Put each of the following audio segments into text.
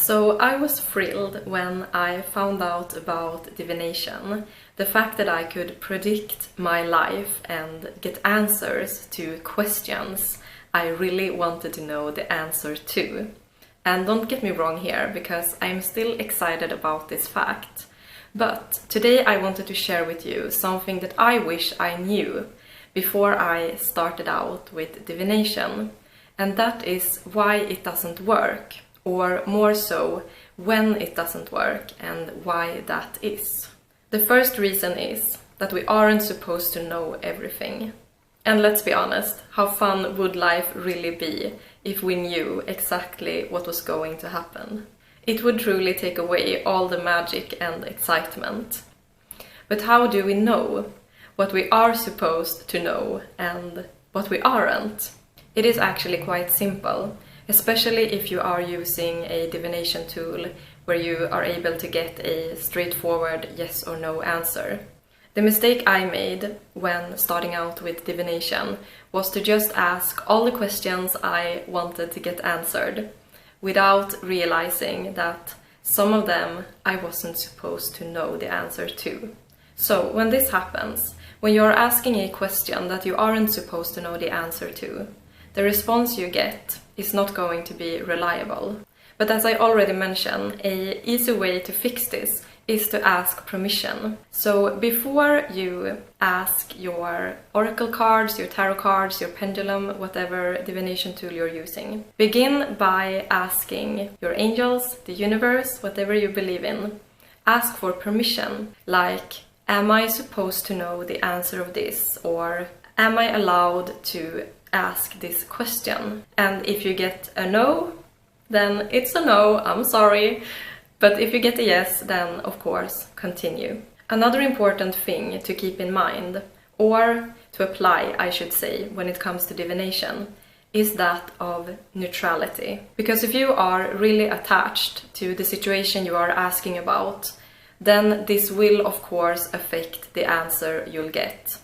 So I was thrilled when I found out about divination, the fact that I could predict my life and get answers to questions I really wanted to know the answer to. And don't get me wrong here, because I'm still excited about this fact. But today I wanted to share with you something that I wish I knew before I started out with divination. And that is why it doesn't work, or more so, when it doesn't work and why that is. The first reason is that we aren't supposed to know everything. And let's be honest, how fun would life really be if we knew exactly what was going to happen? It would truly take away all the magic and excitement. But how do we know what we are supposed to know and what we aren't? It is actually quite simple, especially if you are using a divination tool where you are able to get a straightforward yes or no answer. The mistake I made when starting out with divination was to just ask all the questions I wanted to get answered, without realizing that some of them I wasn't supposed to know the answer to. So when this happens, when you're asking a question that you aren't supposed to know the answer to, the response you get is not going to be reliable. But as I already mentioned, an easy way to fix this is to ask permission. So before you ask your oracle cards, your tarot cards, your pendulum, whatever divination tool you're using, begin by asking your angels, the universe, whatever you believe in. Ask for permission, like, am I supposed to know the answer of this? Or am I allowed to ask this question? And if you get a no, then it's a no, I'm sorry. But if you get a yes, then of course, continue. Another important thing to keep in mind, or to apply, I should say, when it comes to divination, is that of neutrality. Because if you are really attached to the situation you are asking about, then this will of course affect the answer you'll get,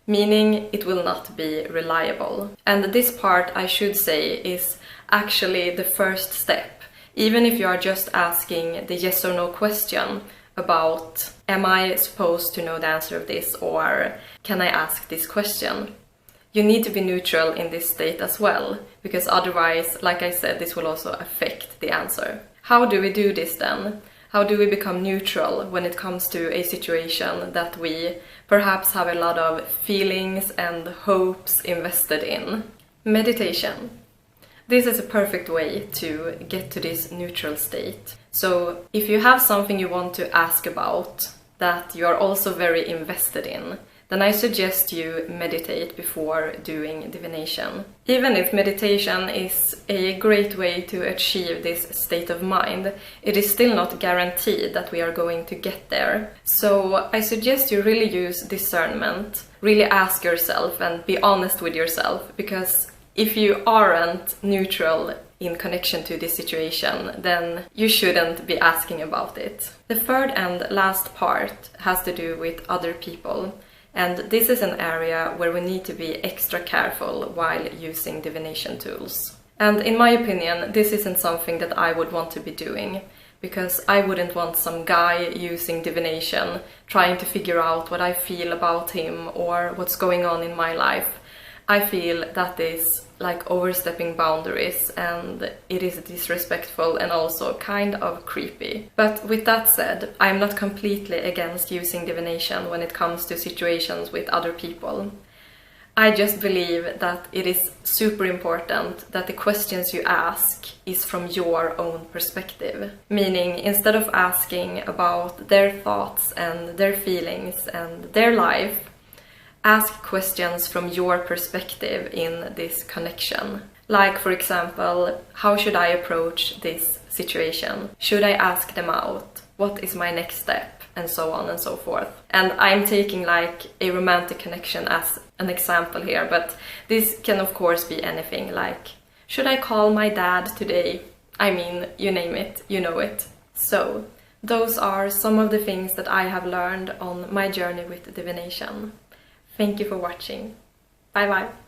meaning it will not be reliable. And this part, I should say, is actually the first step. Even if you are just asking the yes or no question about, am I supposed to know the answer of this, or can I ask this question? You need to be neutral in this state as well, because otherwise, like I said, this will also affect the answer. How do we do this then? How do we become neutral when it comes to a situation that we perhaps have a lot of feelings and hopes invested in? Meditation. This is a perfect way to get to this neutral state. So if you have something you want to ask about that you are also very invested in, then I suggest you meditate before doing divination. Even if meditation is a great way to achieve this state of mind, it is still not guaranteed that we are going to get there. So I suggest you really use discernment, really ask yourself and be honest with yourself, because if you aren't neutral in connection to this situation, then you shouldn't be asking about it. The third and last part has to do with other people. And this is an area where we need to be extra careful while using divination tools. And in my opinion, this isn't something that I would want to be doing, because I wouldn't want some guy using divination trying to figure out what I feel about him or what's going on in my life. I feel that is like overstepping boundaries, and it is disrespectful and also kind of creepy. But with that said, I'm not completely against using divination when it comes to situations with other people. I just believe that it is super important that the questions you ask is from your own perspective. Meaning, instead of asking about their thoughts and their feelings and their life, ask questions from your perspective in this connection. Like, for example, how should I approach this situation? Should I ask them out? What is my next step? And so on and so forth. And I'm taking like a romantic connection as an example here, but this can of course be anything, like, should I call my dad today? I mean, you name it, you know it. So, those are some of the things that I have learned on my journey with divination. Thank you for watching. Bye bye.